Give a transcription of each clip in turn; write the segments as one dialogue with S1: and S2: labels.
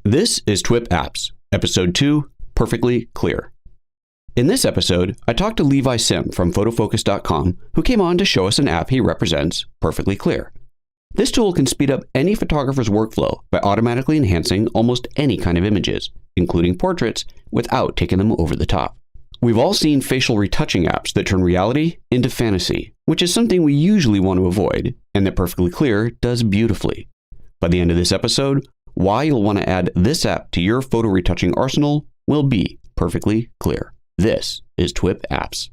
S1: This is TWIP Apps, Episode 2, Perfectly Clear. In this episode, I talked to Levi Sim from photofocus.com, who came on to show us an app he represents, Perfectly Clear. This tool can speed up any photographer's workflow by automatically enhancing almost any kind of images, including portraits, without taking them over the top. We've all seen facial retouching apps that turn reality into fantasy, which is something we usually want to avoid, and that Perfectly Clear does beautifully. By the end of this episode, why you'll want to add this app to your photo retouching arsenal will be perfectly clear. This is TWIP Apps.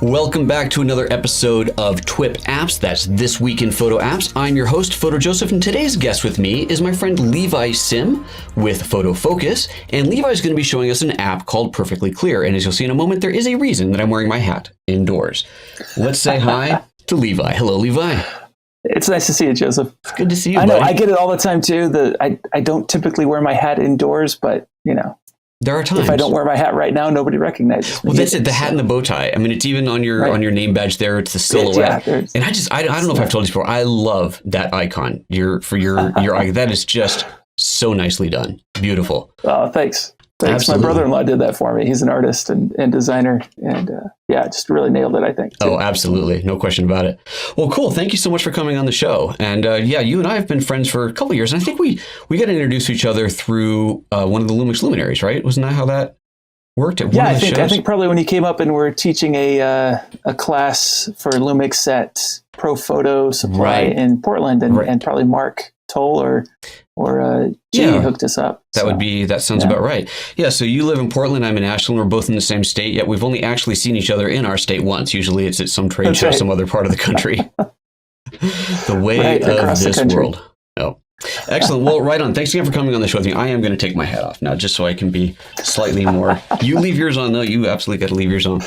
S1: Welcome back to another episode of TWIP Apps. That's This Week in Photo Apps. I'm your host, PhotoJoseph, and today's guest with me is my friend Levi Sim with PhotoFocus. And Levi's going to be showing us an app called Perfectly Clear. And as you'll see in a moment, there is a reason that I'm wearing my hat indoors. Let's say hi to Levi. Hello, Levi.
S2: It's nice to see you, Joseph.
S1: It's good to see you,
S2: I know,
S1: buddy.
S2: I get it all the time, too. I don't typically wear my hat indoors, but, you know.
S1: There are times.
S2: If I don't wear my hat right now, nobody recognizes me.
S1: Well, that's it. The hat and the bow tie. I mean, it's even on your on your name badge there. It's the silhouette. Yeah, and I don't know if I've told you before. I love that icon. Your icon. That is just so nicely done. Beautiful.
S2: Oh, thanks.
S1: Absolutely.
S2: My brother-in-law did that for me. He's an artist and designer, and just really nailed it, I think.
S1: Too. Oh, absolutely. No question about it. Well, cool. Thank you so much for coming on the show. And you and I have been friends for a couple of years. And I think we got introduced to each other through one of the Lumix luminaries, right? Wasn't that how that worked?
S2: I think probably when you came up and we're teaching a class for Lumix at Pro Photo Supply in Portland, and probably Mark Toll or G hooked us up.
S1: That sounds about right. Yeah, so you live in Portland, I'm in Ashland, we're both in the same state, yet we've only actually seen each other in our state once. Usually it's at some trade show, some other part of the country. The way of this world. Oh. Excellent. Well, right on. Thanks again for coming on the show with me. I am going to take my hat off now, just so I can be slightly more. You leave yours on, though. You absolutely got to leave yours on.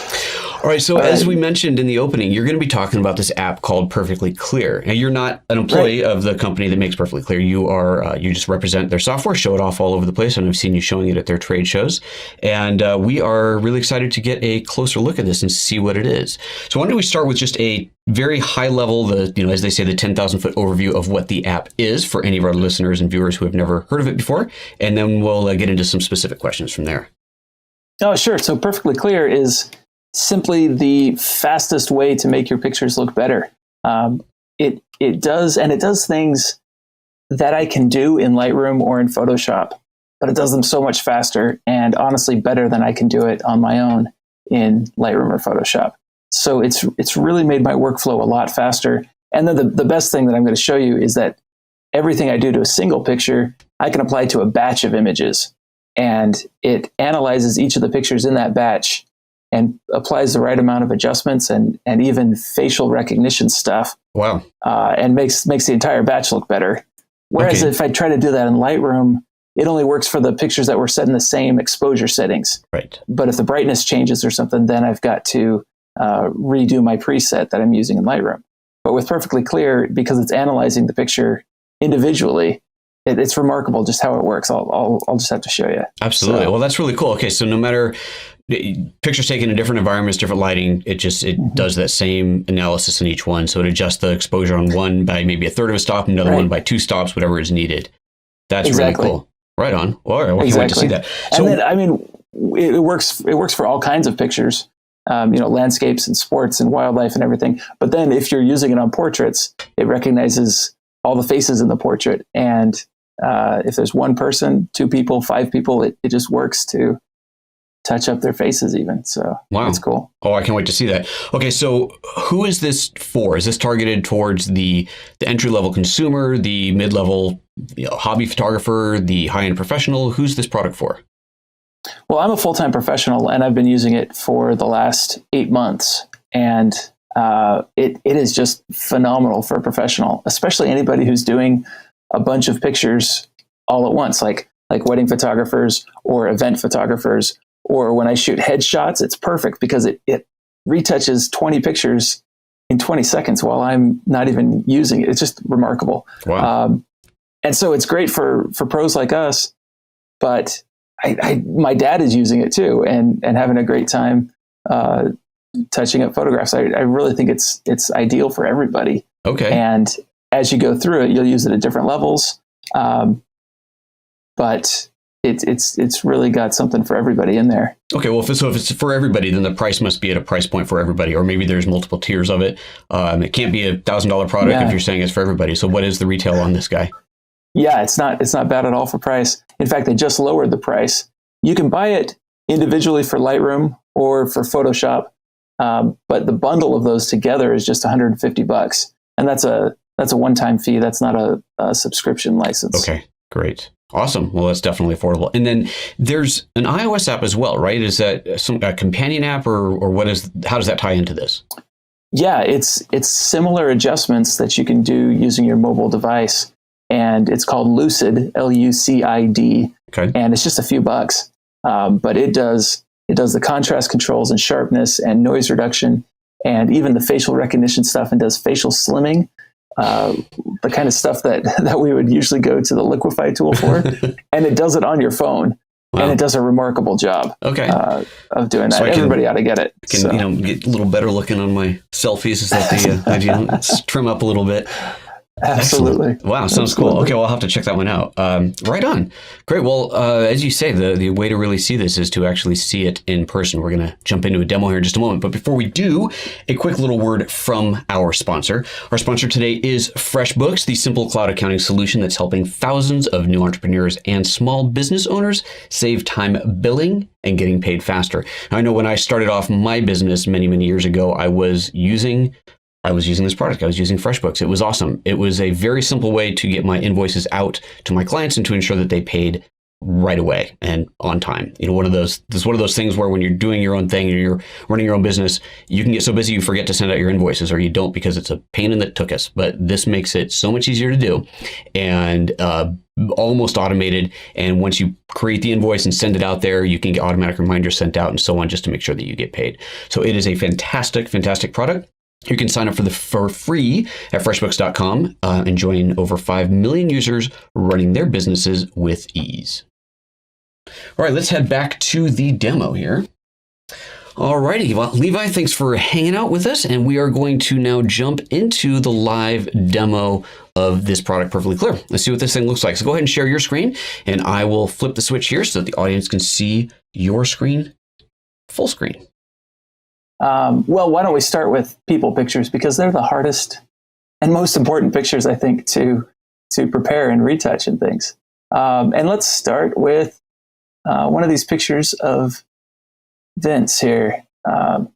S1: All right. So as we mentioned in the opening, you're going to be talking about this app called Perfectly Clear. Now, you're not an employee of the company that makes Perfectly Clear. You are. You just represent their software, show it off all over the place, and I've seen you showing it at their trade shows. And we are really excited to get a closer look at this and see what it is. So why don't we start with just a very high level, as they say, the 10,000 foot overview of what the app is for any of our listeners and viewers who have never heard of it before. And then we'll get into some specific questions from there.
S2: Oh, sure. So Perfectly Clear is simply the fastest way to make your pictures look better. It does things that I can do in Lightroom or in Photoshop, but it does them so much faster and honestly better than I can do it on my own in Lightroom or Photoshop. So it's really made my workflow a lot faster. And then the best thing that I'm going to show you is that everything I do to a single picture, I can apply to a batch of images. And it analyzes each of the pictures in that batch and applies the right amount of adjustments and even facial recognition stuff.
S1: Wow.
S2: And makes the entire batch look better. Whereas if I try to do that in Lightroom, it only works for the pictures that were set in the same exposure settings.
S1: Right.
S2: But if the brightness changes or something, then I've got to redo my preset that I'm using in Lightroom. But with Perfectly Clear, because it's analyzing the picture individually, it's remarkable just how it works. I'll just have to show you.
S1: Absolutely. Well, that's really cool. Okay, so no matter pictures taken in different environments, different lighting, it does that same analysis in each one. So it adjusts the exposure on one by maybe a third of a stop, another one by 2 stops, whatever is needed. That's really cool. Right on. Well, all right, well, I can't wait to see that. So,
S2: and then, it works for all kinds of pictures. Landscapes and sports and wildlife and everything. But then if you're using it on portraits, it recognizes all the faces in the portrait. And if there's one person, 2 people, 5 people, it just works to touch up their faces even. So That's cool.
S1: Oh, I can't wait to see that. Okay, so who is this for? Is this targeted towards the entry-level consumer, the mid-level hobby photographer, the high-end professional? Who's this product for?
S2: Well, I'm a full-time professional, and I've been using it for the last 8 months. And it is just phenomenal for a professional, especially anybody who's doing a bunch of pictures all at once, like wedding photographers or event photographers. Or when I shoot headshots, it's perfect because it retouches 20 pictures in 20 seconds while I'm not even using it. It's just remarkable.
S1: Wow.
S2: And so it's great for pros like us, but my dad is using it too and having a great time touching up photographs. I really think it's ideal for everybody.
S1: Okay.
S2: And as you go through it, you'll use it at different levels. But it's really got something for everybody in there.
S1: Okay, well, if it's for everybody, then the price must be at a price point for everybody, or maybe there's multiple tiers of it. It can't be $1,000 product if you're saying it's for everybody. So what is the retail on this guy?
S2: Yeah, it's not bad at all for price. In fact, they just lowered the price. You can buy it individually for Lightroom or for Photoshop, but the bundle of those together is just $150, and that's a one-time fee. That's not a subscription license.
S1: Okay, great. Awesome. Well, that's definitely affordable. And then there's an iOS app as well, right? Is that a companion app, or how does that tie into this? Yeah,
S2: it's similar adjustments that you can do using your mobile device, and it's called Lucid, Lucid.
S1: Okay.
S2: And it's just a few bucks, but it does the contrast controls and sharpness and noise reduction, and even the facial recognition stuff, and does facial slimming. The kind of stuff that we would usually go to the Liquify tool for, and it does it on your phone. Wow. And it does a remarkable job.
S1: Okay.
S2: Of doing that. So everybody ought to get it.
S1: Can get a little better looking on my selfies. Is that the idea? Let's trim up a little bit.
S2: Absolutely.
S1: Excellent. Wow, sounds cool. Okay, well, I'll have to check that one out. Right on. Great. Well, as you say, the way to really see this is to actually see it in person. We're going to jump into a demo here in just a moment. But before we do, a quick little word from our sponsor. Our sponsor today is FreshBooks, the simple cloud accounting solution that's helping thousands of new entrepreneurs and small business owners save time billing and getting paid faster. Now, I know when I started off my business many, many years ago, I was using this product. I was using FreshBooks. It was awesome. It was a very simple way to get my invoices out to my clients and to ensure that they paid right away and on time. You know, this is one of those things where when you're doing your own thing and you're running your own business, you can get so busy you forget to send out your invoices, or you don't because it's a pain in the tuchus. But this makes it so much easier to do, and almost automated. And once you create the invoice and send it out there, you can get automatic reminders sent out and so on, just to make sure that you get paid. So it is a fantastic, fantastic product. You can sign up for free at freshbooks.com and join over 5 million users running their businesses with ease. All right, let's head back to the demo here. All righty, well, Levi, thanks for hanging out with us, and we are going to now jump into the live demo of this product, Perfectly Clear. Let's see what this thing looks like. So go ahead and share your screen, and I will flip the switch here so that the audience can see your screen full screen.
S2: Well, why don't we start with people pictures, because they're the hardest and most important pictures, I think, to prepare and retouch and things. And let's start with one of these pictures of Vince here. I'll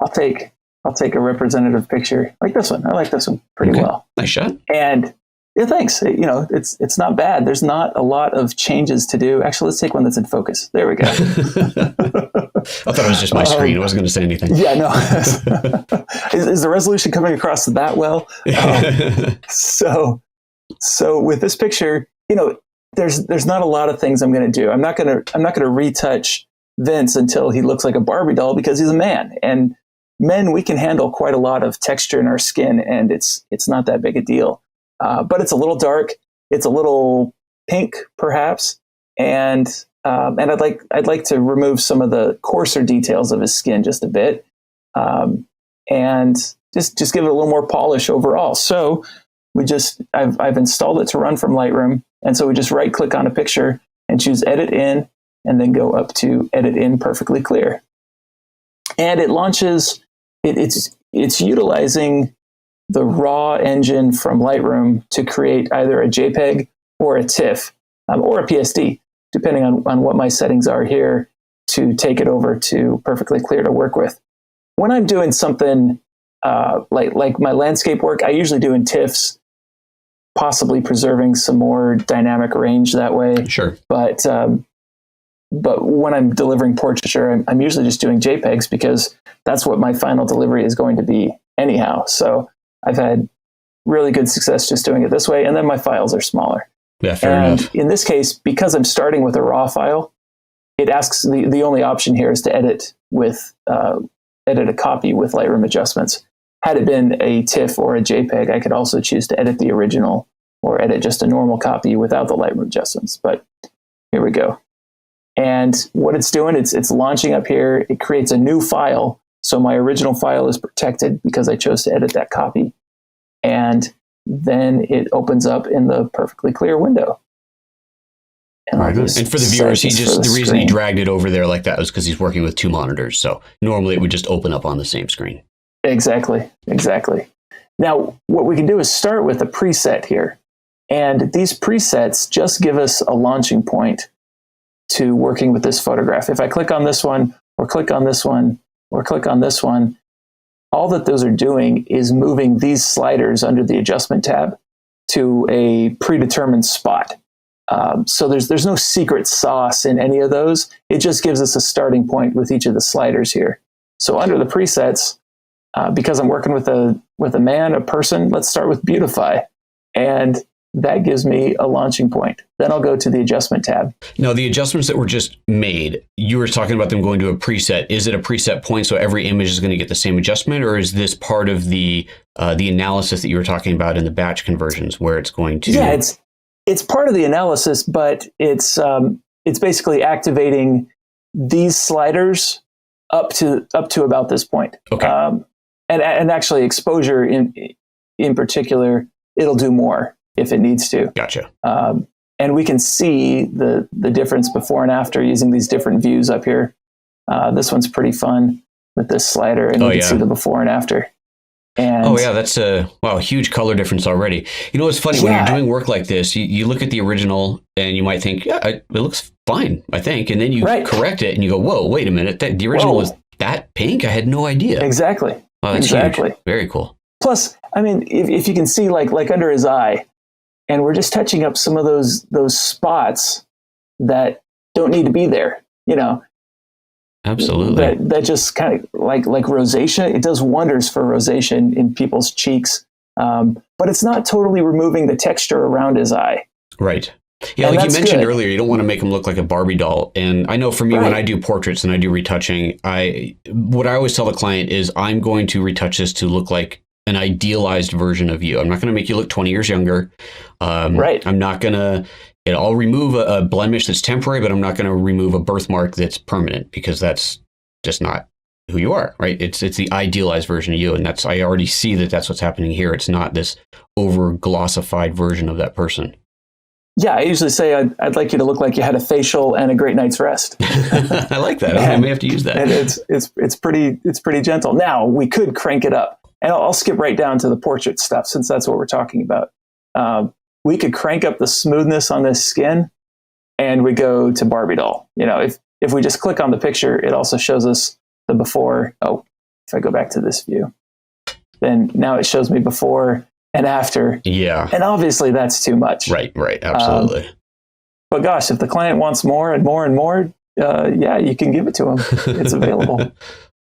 S2: take a representative picture like this one. I like this one pretty well.
S1: Nice shot.
S2: And yeah, thanks. You know, it's not bad. There's not a lot of changes to do. Actually, let's take one that's in focus. There we go.
S1: I thought it was just my screen. I wasn't going to say anything.
S2: Yeah, no. Is the resolution coming across that well? So with this picture, you know, there's not a lot of things I'm going to do. I'm not going to retouch Vince until he looks like a Barbie doll, because he's a man, and men, we can handle quite a lot of texture in our skin, and it's not that big a deal. But it's a little dark. It's a little pink, perhaps, and I'd like to remove some of the coarser details of his skin just a bit, and just give it a little more polish overall. So I've installed it to run from Lightroom, and so we just right click on a picture and choose Edit In, and then go up to Edit In Perfectly Clear, and it launches. It's utilizing the raw engine from Lightroom to create either a JPEG or a TIFF or a PSD, depending on what my settings are here, to take it over to Perfectly Clear to work with. When I'm doing something like my landscape work, I usually do in TIFFs, possibly preserving some more dynamic range that way.
S1: Sure.
S2: But when I'm delivering portraiture, I'm usually just doing JPEGs, because that's what my final delivery is going to be anyhow. So I've had really good success just doing it this way, and then my files are smaller.
S1: Yeah, fair enough.
S2: In this case, because I'm starting with a raw file, it asks the only option here is to edit a copy with Lightroom adjustments. Had it been a TIFF or a JPEG, I could also choose to edit the original or edit just a normal copy without the Lightroom adjustments. But here we go. And what it's doing, it's launching up here. It creates a new file So my original file is protected because I chose to edit that copy. And then it opens up in the perfectly clear window. And,
S1: and for the viewers, the reason he dragged it over there like that was because he's working with 2 monitors. So normally it would just open up on the same screen. Exactly.
S2: Now, what we can do is start with a preset here. And these presets just give us a launching point to working with this photograph. If I click on this one, or click on this one, or click on this one, all that those are doing is moving these sliders under the adjustment tab to a predetermined spot. So there's no secret sauce in any of those. It just gives us a starting point with each of the sliders here. So under the presets, because I'm working with a person, let's start with beautify. And that gives me a launching point. Then I'll go to the adjustment tab.
S1: Now, the adjustments that were just made, you were talking about them going to a preset. Is it a preset point so every image is going to get the same adjustment, or is this part of the analysis that you were talking about in the batch conversions where it's going to?
S2: Yeah, it's part of the analysis, but it's basically activating these sliders up to about this point.
S1: Okay.
S2: And actually exposure in particular, it'll do more if it needs to.
S1: Gotcha.
S2: And we can see the difference before and after using these different views up here. This one's pretty fun with this slider, and you can see the before and after. And
S1: that's a huge color difference already. You know what's funny, when you're doing work like this, you look at the original and you might think, it looks fine, I think. And then you correct it and you go, whoa, wait a minute. The original was that pink? I had no idea.
S2: Exactly.
S1: Oh, that's huge. Very cool.
S2: Plus, I mean, if you can see like under his eye, and we're just touching up some of those spots that don't need to be there,
S1: Absolutely.
S2: That just kind of like rosacea. It does wonders for rosacea in people's cheeks. But it's not totally removing the texture around his eye.
S1: Right. Yeah, like you mentioned earlier, you don't want to make him look like a Barbie doll. And I know for me, when I do portraits and I do retouching, what I always tell the client is I'm going to retouch this to look like an idealized version of you. I'm not going to make you look 20 years younger. I'm not going to, I'll remove a blemish that's temporary, but I'm not going to remove a birthmark that's permanent, because that's just not who you are, right? It's the idealized version of you. And I already see that's what's happening here. It's not this over glossified version of that person.
S2: Yeah, I usually say I'd like you to look like you had a facial and a great night's rest.
S1: I like that. I may have to use that.
S2: And it's pretty gentle. Now we could crank it up, and I'll skip right down to the portrait stuff since that's what we're talking about. We could crank up the smoothness on this skin, and we go to Barbie doll. If we just click on the picture, it also shows us the before. Oh, if I go back to this view, then now it shows me before and after.
S1: Yeah.
S2: And obviously that's too much.
S1: Right. Absolutely.
S2: But gosh, if the client wants more and more and more, you can give it to them. It's available.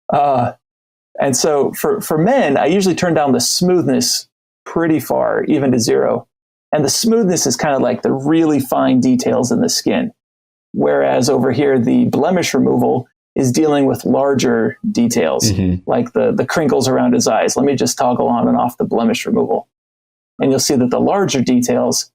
S2: And so for men, I usually turn down the smoothness pretty far, even to 0. And the smoothness is kind of like the really fine details in the skin. Whereas over here, the blemish removal is dealing with larger details, like the crinkles around his eyes. Let me just toggle on and off the blemish removal. And you'll see that the larger details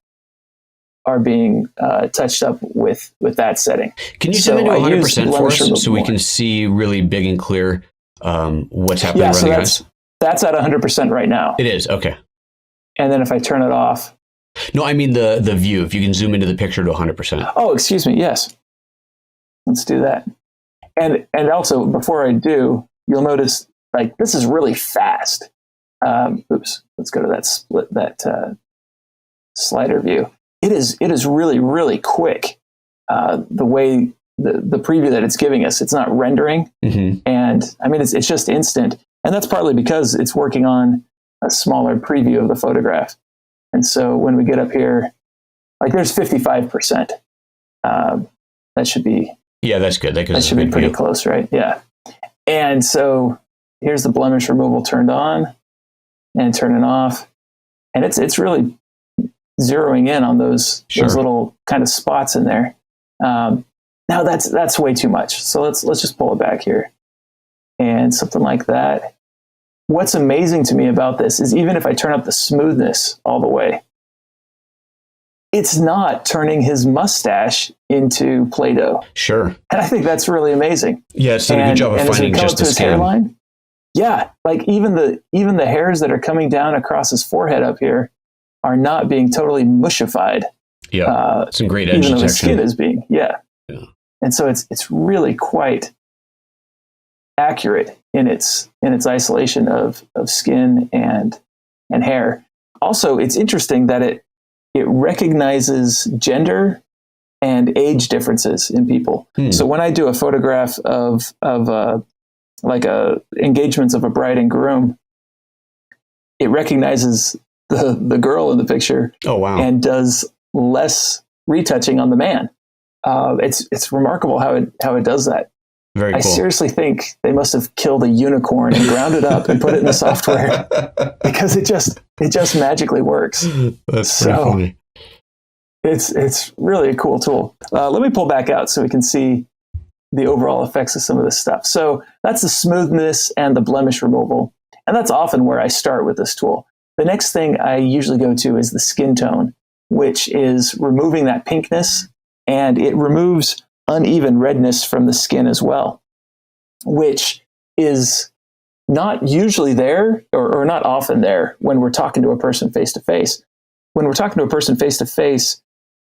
S2: are being touched up with that setting.
S1: Can you zoom into 100% for us so we can see really big and clear what's happening around the eyes?
S2: That's at 100% right now.
S1: It is, okay.
S2: And then if I turn it off.
S1: No, I mean the view. If you can zoom into the picture to 100%.
S2: Oh, excuse me. Yes. Let's do that. And also, before I do, you'll notice like this is really fast. Oops. Let's go to that slider view. It is really, really quick. The way the preview that it's giving us, it's not rendering. And I mean, it's just instant. And that's partly because it's working on a smaller preview of the photograph. And so when we get up here, like there's 55%. That should be. Yeah,
S1: that's good.
S2: That should be pretty close, right? Yeah. And so here's the blemish removal turned on and turning off. And it's really zeroing in on those little kind of spots in there. Now that's way too much. So let's just pull it back here. And something like that. What's amazing to me about this is even if I turn up the smoothness all the way, it's not turning his mustache into Play-Doh.
S1: Sure.
S2: And I think that's really amazing.
S1: Yeah, it's done a good job of finding just the skin.
S2: Hairline, Yeah, like even the hairs that are coming down across his forehead up here are not being totally mushified.
S1: Yeah, some great edge
S2: even
S1: detection.
S2: though his skin is being, yeah. And so it's really quite accurate in its isolation of skin and hair. Also, it's interesting that it recognizes gender and age differences in people. So when I do a photograph of like engagements of a bride and groom, it recognizes the girl in the picture.
S1: Oh, wow.
S2: And does less retouching on the man. It's remarkable how it does that.
S1: Very cool.
S2: I seriously think they must have killed a unicorn and ground it up and put it in the software because it just magically works.
S1: That's pretty funny.
S2: It's really a cool tool. Let me pull back out so we can see the overall effects of some of this stuff. So that's the smoothness and the blemish removal. And that's often where I start with this tool. The next thing I usually go to is the skin tone, which is removing that pinkness, and it removes uneven redness from the skin as well, which is not usually there or not often there when we're talking to a person face to face. When we're talking to a person face to face,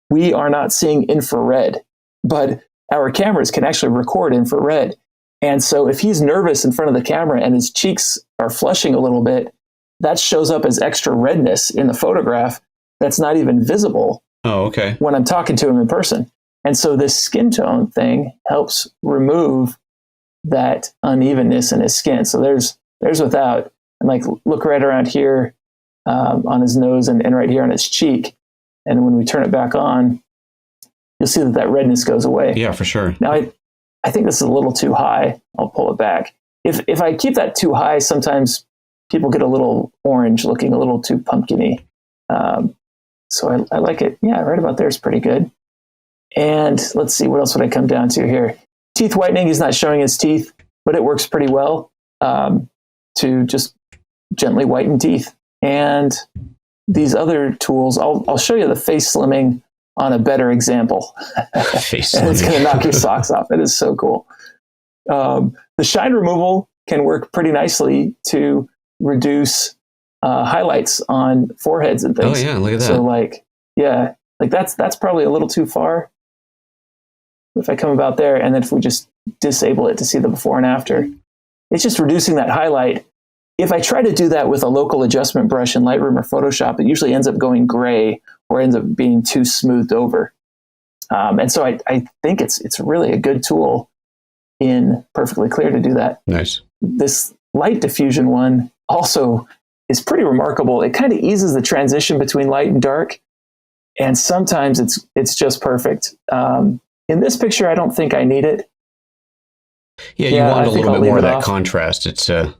S2: we are not seeing infrared, but our cameras can actually record infrared. And so if he's nervous in front of the camera and his cheeks are flushing a little bit, that shows up as extra redness in the photograph that's not even visible.
S1: Oh, okay.
S2: When I'm talking to him in person. And so this skin tone thing helps remove that unevenness in his skin. So there's without, and like look right around here on his nose and right here on his cheek. And when we turn it back on, you'll see that redness goes away.
S1: Yeah, for sure.
S2: Now, I think this is a little too high. I'll pull it back. If I keep that too high, sometimes people get a little orange, looking a little too pumpkin-y. So I like it. Yeah, right about there is pretty good. And let's see, what else would I come down to here? Teeth whitening, he's not showing his teeth, but it works pretty well to just gently whiten teeth. And these other tools, I'll show you the face slimming on a better example.
S1: Face
S2: and
S1: slimming.
S2: it's going to knock your socks off. It is so cool. The shine removal can work pretty nicely to reduce highlights on foreheads and things.
S1: Oh yeah, look at that.
S2: So that's probably a little too far. If I come about there, and then if we just disable it to see the before and after, it's just reducing that highlight. If I try to do that with a local adjustment brush in Lightroom or Photoshop, it usually ends up going gray or ends up being too smoothed over. And so I think it's really a good tool in Perfectly Clear to do that.
S1: Nice.
S2: This light diffusion one also is pretty remarkable. It kind of eases the transition between light and dark, and sometimes it's just perfect. In this picture, I don't think I need it.
S1: Yeah, you want a little bit more of that contrast. It's kind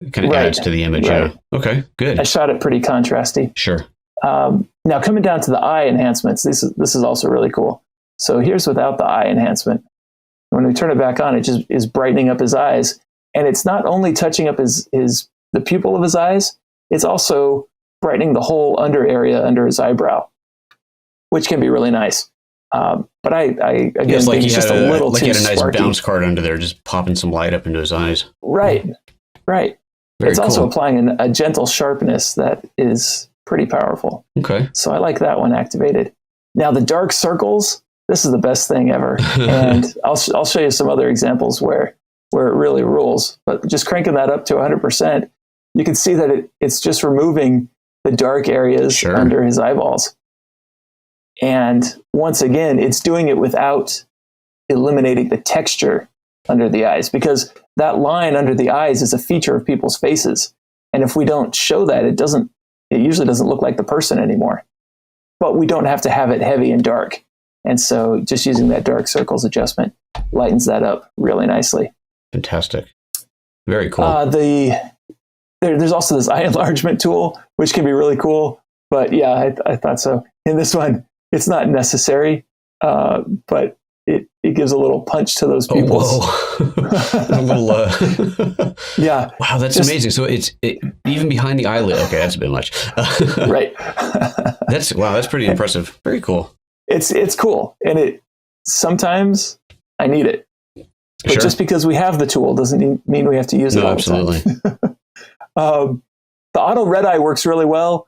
S1: of adds to the image.
S2: Right.
S1: Yeah. Okay, good.
S2: I shot it pretty contrasty.
S1: Sure.
S2: Now coming down to the eye enhancements, this is also really cool. So here's without the eye enhancement. When we turn it back on, it just is brightening up his eyes, and it's not only touching up the pupil of his eyes, it's also brightening the whole under area under his eyebrow, which can be really nice. But I again,
S1: it's like
S2: think it's just a little too
S1: he had a nice
S2: sparky.
S1: bounce card under there, just popping some light up into his eyes.
S2: Right.
S1: Very
S2: It's also
S1: cool.
S2: applying a gentle sharpness that is pretty powerful.
S1: Okay.
S2: So I like that one activated. Now the dark circles, this is the best thing ever. And I'll show you some other examples where it really rules. But just cranking that up to 100%, you can see that it's just removing the dark areas under his eyeballs. And once again, it's doing it without eliminating the texture under the eyes, because that line under the eyes is a feature of people's faces. And if we don't show that, it usually doesn't look like the person anymore. But we don't have to have it heavy and dark. And so just using that dark circles adjustment lightens that up really nicely.
S1: Fantastic. Very cool.
S2: There's also this eye enlargement tool, which can be really cool. But yeah, I thought so. In this one, it's not necessary, but it gives a little punch to those pupils.
S1: Oh, whoa. A little,
S2: yeah.
S1: Wow, that's amazing. So it's even behind the eyelid. Okay, that's a bit much.
S2: Right.
S1: That's pretty impressive. Very cool.
S2: It's cool, and sometimes I need it. But
S1: Sure.
S2: just because we have the tool doesn't mean we have to use it
S1: No,
S2: all
S1: absolutely.
S2: the time. The auto red eye works really well.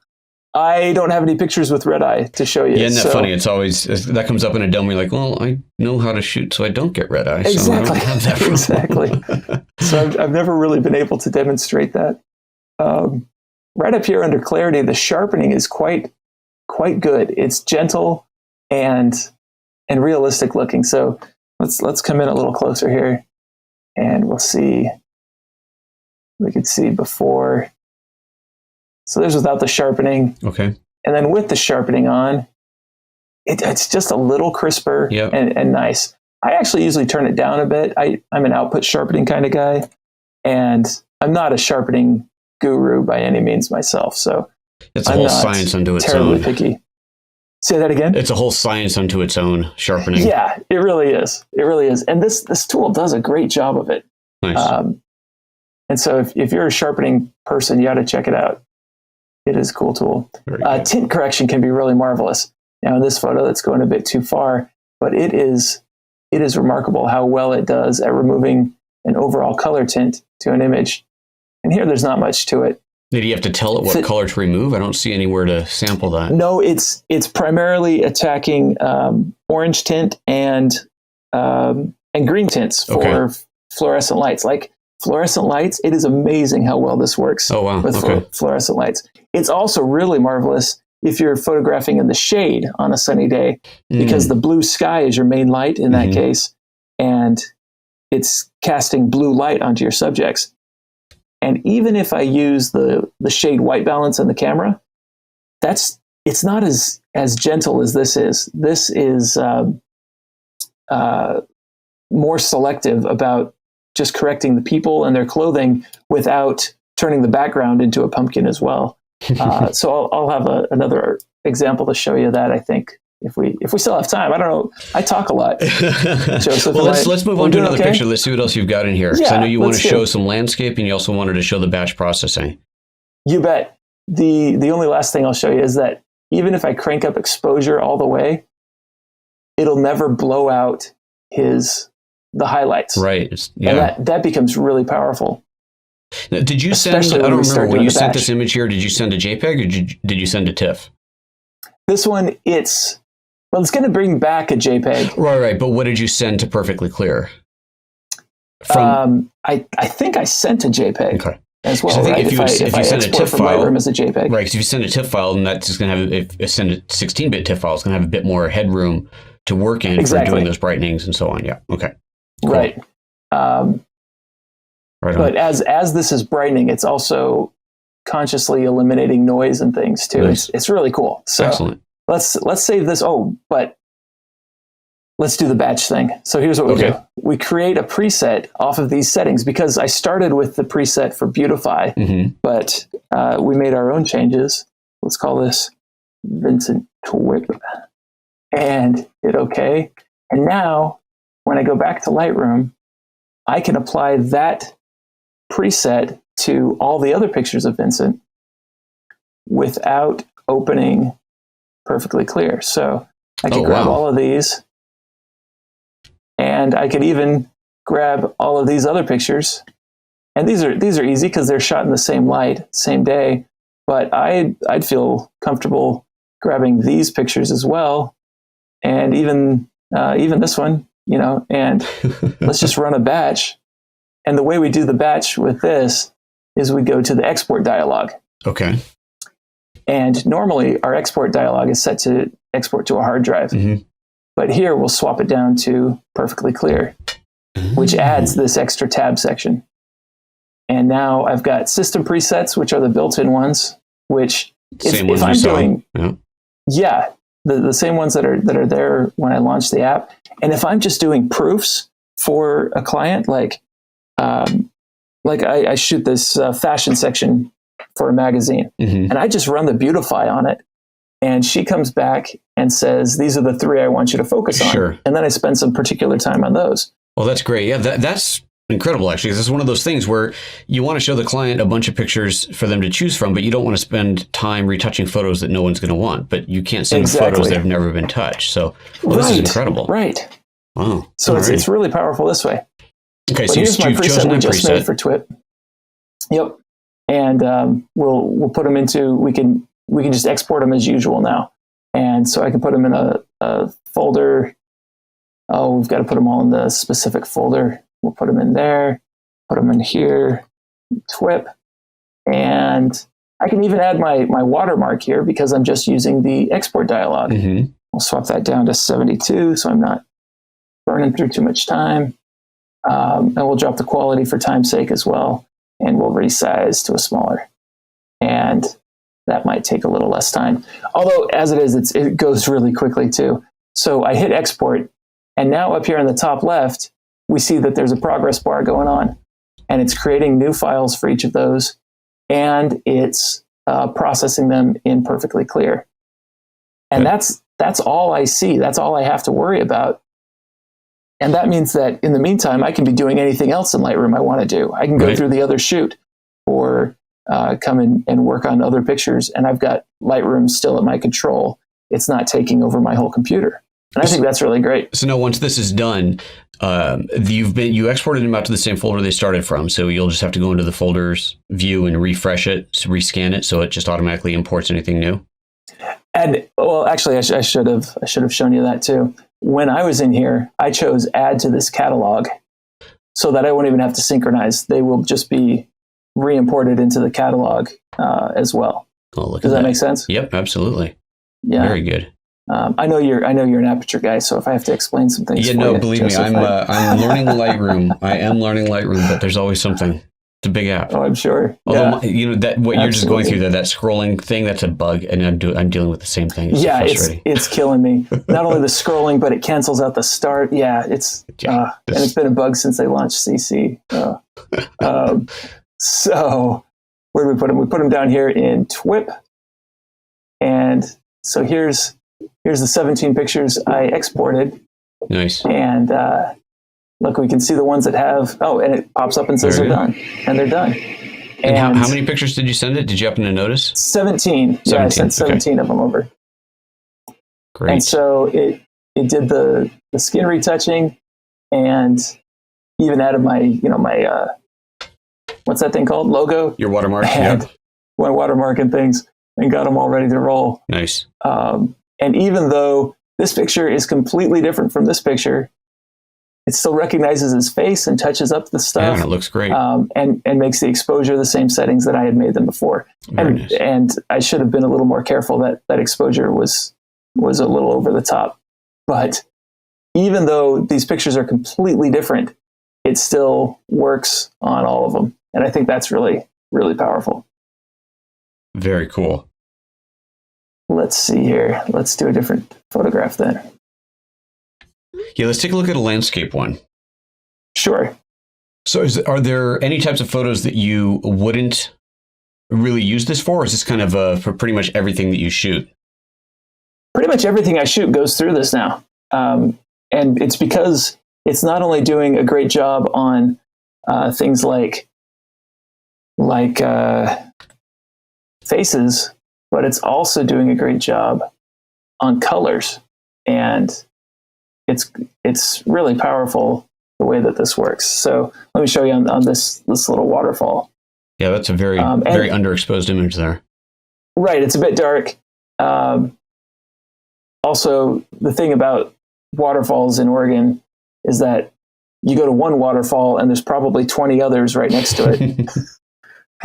S2: I don't have any pictures with red eye to show you.
S1: Yeah, isn't that funny? It's always, that comes up in a demo. You're like, well, I know how to shoot, so I don't get red eye. So I don't have that
S2: Exactly. So I've never really been able to demonstrate that. Right up here under clarity, the sharpening is quite good. It's gentle and realistic looking. So let's come in a little closer here, and we'll see. We could see before. So there's without the sharpening.
S1: Okay.
S2: And then with the sharpening on, it's just a little crisper and nice. I actually usually turn it down a bit. I'm an output sharpening kind of guy, and I'm not a sharpening guru by any means myself. So
S1: it's a whole science unto its
S2: terribly
S1: own.
S2: Picky. Say that again?
S1: It's a whole science unto its own, sharpening.
S2: Yeah, it really is. It really is. And this tool does a great job of it.
S1: Nice.
S2: And so if you're a sharpening person, you ought to check it out. It is a cool tool. Tint correction can be really marvelous. Now in this photo, that's going a bit too far, but it is remarkable how well it does at removing an overall color tint to an image. And here, there's not much to it.
S1: Did you have to tell it what color to remove? I don't see anywhere to sample that.
S2: No, it's primarily attacking orange tint and green tints for fluorescent lights. Like fluorescent lights, it is amazing how well this works with fluorescent lights. It's also really marvelous if you're photographing in the shade on a sunny day, because the blue sky is your main light in that case, and it's casting blue light onto your subjects. And even if I use the shade white balance in the camera, it's not as gentle as this is. This is more selective about just correcting the people and their clothing without turning the background into a pumpkin as well. So I'll have another example to show you that, I think, if we still have time. I don't know. I talk a lot. Joseph,
S1: well, let's move on to another picture. Let's see what else you've got in here.
S2: Yeah,
S1: I know you want to show some landscape, and you also wanted to show the batch processing.
S2: You bet. The only last thing I'll show you is that even if I crank up exposure all the way, it'll never blow out the highlights.
S1: Right.
S2: And that becomes really powerful.
S1: Now, did you send, I don't remember, when you sent this image here, did you send a JPEG or did you send a TIFF?
S2: This one, it's going to bring back a JPEG.
S1: Right. But what did you send to Perfectly Clear?
S2: I think I sent a JPEG as well.
S1: I think if you send a TIFF file,
S2: Lightroom as a JPEG.
S1: Right, because if you send a TIFF file, then that's just going to have, if send a 16-bit TIFF file, it's going to have a bit more headroom to work in for doing those brightenings and so on. Yeah, okay. Cool.
S2: Right. But as this is brightening, it's also consciously eliminating noise and things too. Nice. It's really cool. So
S1: excellent.
S2: Let's save this. But let's do the batch thing. So here's what we do. We create a preset off of these settings, because I started with the preset for Beautify, but we made our own changes. Let's call this Vincent Twip and hit OK. And now when I go back to Lightroom, I can apply that preset to all the other pictures of Vincent without opening Perfectly Clear. So I could grab all of these, and I could even grab all of these other pictures. And these are easy because they're shot in the same light, same day. But I'd feel comfortable grabbing these pictures as well, and even this one, and let's just run a batch. And the way we do the batch with this is we go to the export dialog. Okay. And normally our export dialog is set to export to a hard drive. But here we'll swap it down to Perfectly Clear, which adds this extra tab section. And now I've got system presets, which are the built-in ones, which if I'm doing, the same ones that are there when I launch the app. And if I'm just doing proofs for a client, like I shoot this fashion section for a magazine, and I just run the Beautify on it, and she comes back and says, these are the 3 I want you to focus on. Sure. And then I spend some particular time on those.
S1: Well, that's great. Yeah, that's incredible, actually. This is one of those things where you want to show the client a bunch of pictures for them to choose from, but you don't want to spend time retouching photos that no one's going to want. But you can't send photos that have never been touched. So this is incredible.
S2: Right.
S1: Wow.
S2: So it's really powerful this way.
S1: Okay,
S2: But
S1: so
S2: here's my
S1: you've
S2: preset
S1: chosen
S2: we
S1: a
S2: just made
S1: preset.
S2: for TWIP. Yep. And we'll put them into, we can just export them as usual now. And so I can put them in a folder. Oh, we've got to put them all in the specific folder. We'll put them in there, put them in here, TWIP. And I can even add my watermark here because I'm just using the export dialog.
S1: Mm-hmm.
S2: We'll swap that down to 72 so I'm not burning through too much time. And we'll drop the quality for time's sake as well. And we'll resize to a smaller. And that might take a little less time. Although, as it is, it goes really quickly too. So I hit export. And now up here in the top left, we see that there's a progress bar going on. And it's creating new files for each of those. And it's processing them in perfectly clear. And that's all I see. That's all I have to worry about. And that means that in the meantime, I can be doing anything else in Lightroom I want to do. I can go through the other shoot or come in and work on other pictures. And I've got Lightroom still at my control. It's not taking over my whole computer. And I think that's really great.
S1: So now once this is done, you exported them out to the same folder they started from. So you'll just have to go into the folders view and refresh it, rescan it, so it just automatically imports anything new. And
S2: well, actually, I should have shown you that too. When I was in here, I chose add to this catalog so that I won't even have to synchronize. They will just be re-imported into the catalog as well.
S1: Oh,
S2: Does that make sense?
S1: Yep, absolutely.
S2: Yeah.
S1: Very good.
S2: I know you're an Aperture guy, so if I have to explain some things,
S1: Believe me, I'm learning Lightroom. I am learning Lightroom, but there's always something. It's a big app.
S2: Oh, I'm sure.
S1: Although you're just going through that scrolling thing, that's a bug, and I'm dealing with the same thing.
S2: It's killing me. Not only the scrolling, but it cancels out the start. Yeah, and it's been a bug since they launched CC. So where do we put them? We put them down here in TWIP, and so here's the 17 pictures I exported.
S1: Nice.
S2: And look, we can see the ones that have, and it pops up and says they're done. And they're done.
S1: And how many pictures did you send it? Did you happen to notice?
S2: 17. Yeah, I sent 17 of them over.
S1: Great.
S2: And so it did the skin retouching and even added my what's that thing called? Logo?
S1: Your watermark.
S2: And my watermark and things, and got them all ready to roll.
S1: Nice.
S2: And even though this picture is completely different from this picture, it still recognizes his face and touches up the stuff.
S1: Yeah, it looks great.
S2: And makes the exposure the same settings that I had made them before.
S1: Nice.
S2: And I should have been a little more careful that exposure was a little over the top. But even though these pictures are completely different, it still works on all of them. And I think that's really, really powerful.
S1: Very cool.
S2: Let's see here. Let's do a different photograph then.
S1: Yeah, let's take a look at a landscape one.
S2: Sure.
S1: So are there any types of photos that you wouldn't really use this for? Or is this kind of for pretty much everything that you shoot?
S2: Pretty much everything I shoot goes through this now. And it's because it's not only doing a great job on things like faces, but it's also doing a great job on colors. And it's really powerful the way that this works. So let me show you on this little waterfall.
S1: Yeah, that's a very underexposed image there.
S2: Right, it's a bit dark. Also, the thing about waterfalls in Oregon is that you go to one waterfall and there's probably 20 others right next to it.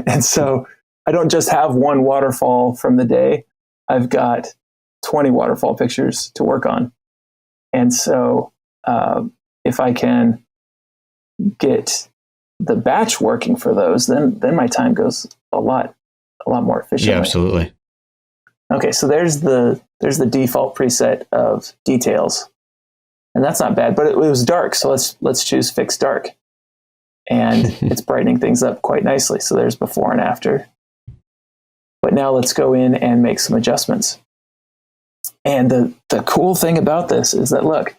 S2: And so I don't just have one waterfall from the day. I've got 20 waterfall pictures to work on. And so if I can get the batch working for those, then my time goes a lot more efficiently.
S1: Yeah, absolutely.
S2: Okay, so there's the default preset of details. And that's not bad, but it was dark. So let's choose fix dark. And it's brightening things up quite nicely. So there's before and after. But now let's go in and make some adjustments. And the cool thing about this is that, look,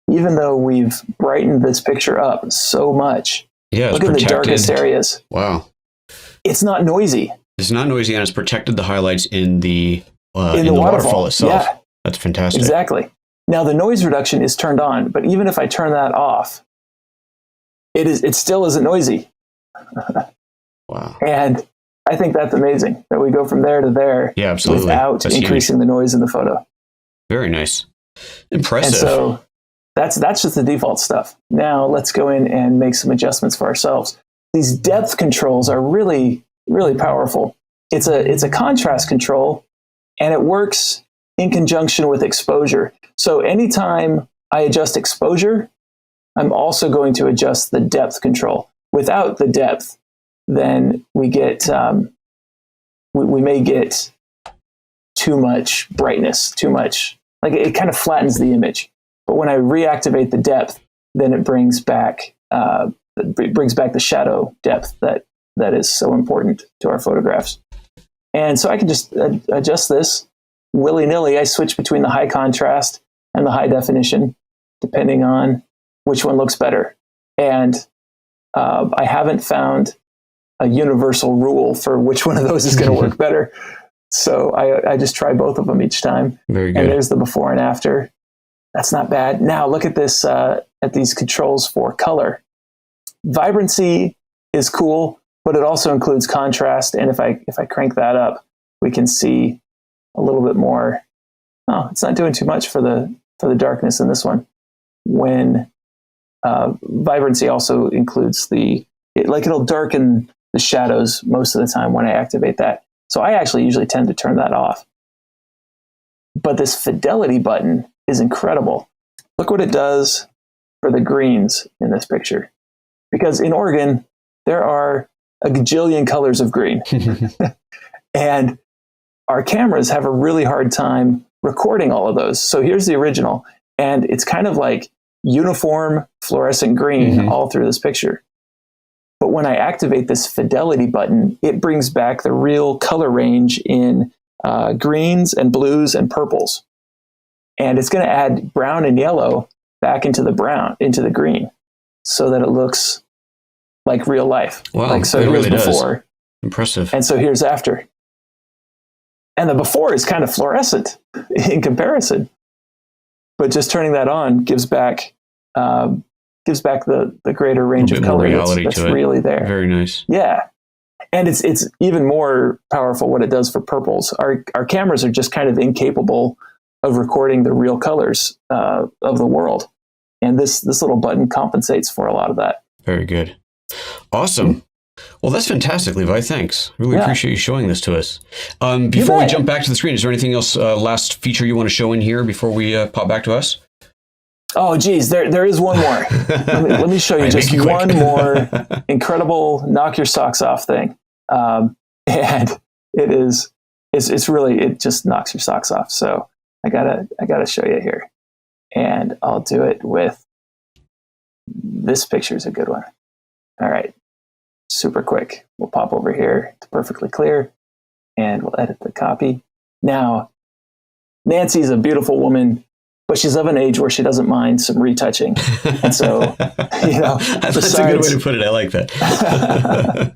S2: even though we've brightened this picture up so much, look at the darkest areas.
S1: Wow.
S2: It's not noisy.
S1: It's not noisy, and it's protected the highlights in the waterfall itself.
S2: Yeah.
S1: That's fantastic.
S2: Exactly. Now the noise reduction is turned on, but even if I turn that off, it still isn't noisy.
S1: Wow.
S2: And I think that's amazing that we go from there to there without that's increasing the noise in the photo.
S1: Very nice. Impressive.
S2: And so that's just the default stuff. Now let's go in and make some adjustments for ourselves. These depth controls are really, really powerful. It's a contrast control, and it works in conjunction with exposure. So anytime I adjust exposure, I'm also going to adjust the depth control. Without the depth, then we get we may get too much brightness, too much, like it kind of flattens the image. But when I reactivate the depth, then it brings back the shadow depth that is so important to our photographs. And so I can just adjust this willy-nilly. I switch between the high contrast and the high definition, depending on which one looks better. And I haven't found a universal rule for which one of those is going to work better. So I just try both of them each time.
S1: Very good.
S2: And there's the before and after. That's not bad. Now look at this, at these controls for color. Vibrancy is cool, but it also includes contrast. And if I crank that up, we can see a little bit more. Oh, it's not doing too much for the darkness in this one. When vibrancy also includes it'll darken the shadows most of the time when I activate that. So I actually usually tend to turn that off. But this fidelity button is incredible. Look what it does for the greens in this picture. Because in Oregon, there are a gajillion colors of green. And our cameras have a really hard time recording all of those. So here's the original. And it's kind of like uniform fluorescent green all through this picture. But when I activate this fidelity button, it brings back the real color range in greens and blues and purples. And it's going to add brown and yellow back into the green, so that it looks like real life.
S1: Wow,
S2: like, so
S1: it
S2: here's
S1: really
S2: before.
S1: Does. Impressive.
S2: And so here's after. And the before is kind of fluorescent in comparison. But just turning that on gives back the greater range of color that's really there.
S1: Very nice.
S2: Yeah. And it's even more powerful what it does for purples. Our cameras are just kind of incapable of recording the real colors of the world. And this little button compensates for a lot of that.
S1: Very good. Awesome. Well, that's fantastic, Levi. Thanks. Really appreciate you showing this to us. Before we jump back to the screen, is there anything else, last feature you want to show in here before we pop back to us?
S2: Oh, geez, there is one more. let me show you just one more incredible knock your socks off thing. And it's really, it just knocks your socks off. So I gotta show you here. And I'll do it with, this picture is a good one. All right. Super quick. We'll pop over here to perfectly clear and we'll edit the copy. Now, Nancy's a beautiful woman, but she's of an age where she doesn't mind some retouching. And so,
S1: that's a good way to put it. I like that.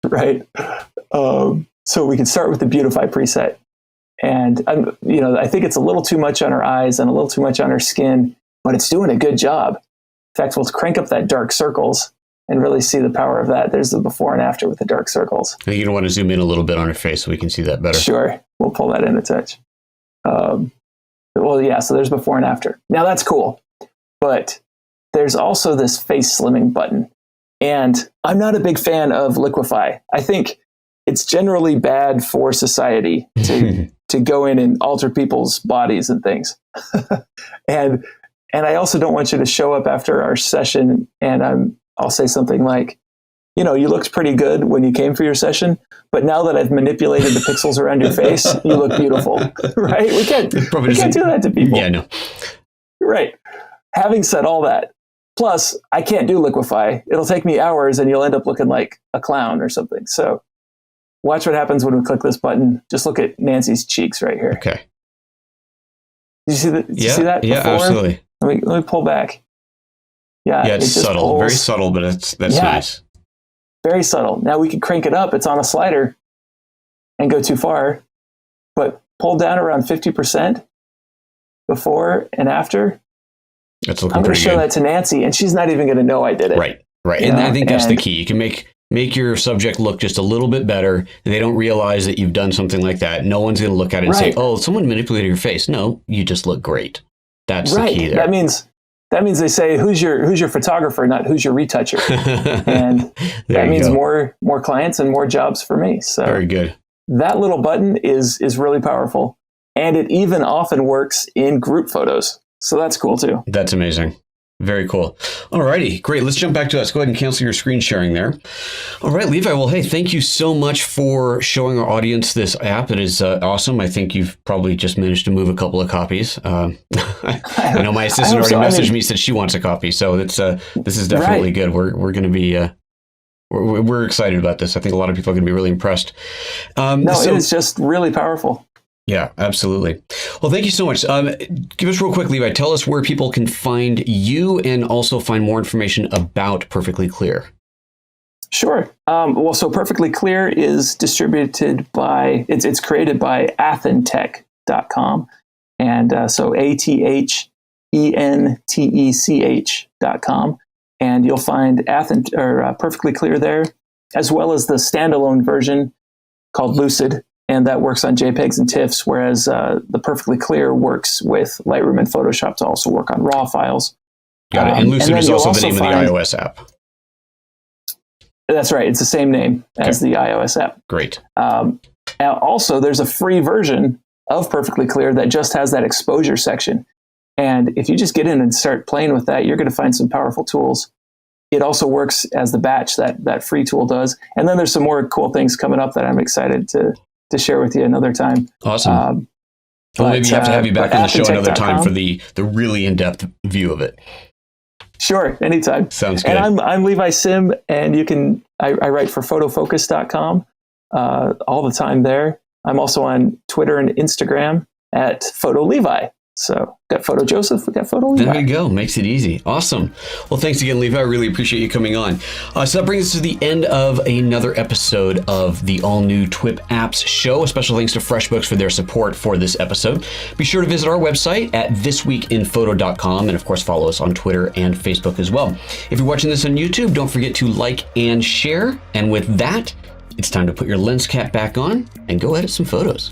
S2: Right. So we can start with the Beautify preset. And I think it's a little too much on her eyes and a little too much on her skin, but it's doing a good job. In fact, we'll crank up that dark circles and really see the power of that. There's the before and after with the dark circles.
S1: I think you want to zoom in a little bit on her face so we can see that better.
S2: Sure. We'll pull that in a touch. So there's before and after. Now that's cool. But there's also this face slimming button. And I'm not a big fan of Liquify. I think it's generally bad for society to go in and alter people's bodies and things. And I also don't want you to show up after our session and I'll say something like, you looked pretty good when you came for your session, but now that I've manipulated the pixels around your face, you look beautiful, right? We can't do that to people.
S1: Yeah, no.
S2: Right. Having said all that, plus I can't do Liquify. It'll take me hours and you'll end up looking like a clown or something. So watch what happens when we click this button. Just look at Nancy's cheeks right here.
S1: Okay.
S2: Did you see that? Did you see that
S1: yeah,
S2: before?
S1: Absolutely.
S2: Let me pull back. Yeah,
S1: it's subtle, very subtle, but that's nice.
S2: Very subtle. Now we can crank it up. It's on a slider and go too far, but pull down around 50% before and after.
S1: That's looking
S2: I'm going to
S1: pretty
S2: show
S1: good.
S2: that to Nancy, and she's not even going to know I did it.
S1: Right. And I think that's the key. You can make your subject look just a little bit better. They don't realize that you've done something like that. No one's going to look at it and say, "Oh, someone manipulated your face." No, you just look great. That's the key there.
S2: That means they say, "Who's your photographer?" Not "Who's your retoucher," and that means more clients and more jobs for me. So
S1: very good.
S2: That little button is really powerful, and it even often works in group photos. So that's cool too.
S1: That's amazing. Very cool. All righty, great. Let's jump back to that. Let's go ahead and cancel your screen sharing there. All right, Levi. Well, hey, thank you so much for showing our audience this app. It is awesome. I think you've probably just managed to move a couple of copies. I know my assistant already messaged me, said she wants a copy. So it's this is definitely good. We're going to be we're excited about this. I think a lot of people are going to be really impressed.
S2: It is just really powerful.
S1: Yeah, absolutely. Well, thank you so much. Give us real quick, Levi, tell us where people can find you and also find more information about Perfectly Clear.
S2: Sure. So Perfectly Clear is distributed by, it's created by athentech.com. And so ATHENTECH.com. And you'll find Perfectly Clear there, as well as the standalone version called Lucid. And that works on JPEGs and TIFFs, whereas the Perfectly Clear works with Lightroom and Photoshop to also work on RAW files.
S1: Got it. And Lucid is also the name of the iOS app.
S2: That's right. It's the same name as the iOS app.
S1: Great.
S2: Also, there's a free version of Perfectly Clear that just has that exposure section. And if you just get in and start playing with that, you're going to find some powerful tools. It also works as the batch that free tool does. And then there's some more cool things coming up that I'm excited to share with you another time.
S1: Awesome. Well, maybe you have to have you back on the show another time for the really in-depth view of it.
S2: Sure, anytime.
S1: Sounds good.
S2: And I'm Levi Sim, and I write for photofocus.com all the time there. I'm also on Twitter and Instagram at PhotoLevi. So got PhotoJoseph, we got PhotoLevi.
S1: There you go. Makes it easy. Awesome. Well, thanks again, Levi. I really appreciate you coming on. So that brings us to the end of another episode of the all-new TWIP Apps show. A special thanks to FreshBooks for their support for this episode. Be sure to visit our website at thisweekinphoto.com, and of course, follow us on Twitter and Facebook as well. If you're watching this on YouTube, don't forget to like and share. And with that, it's time to put your lens cap back on and go edit some photos.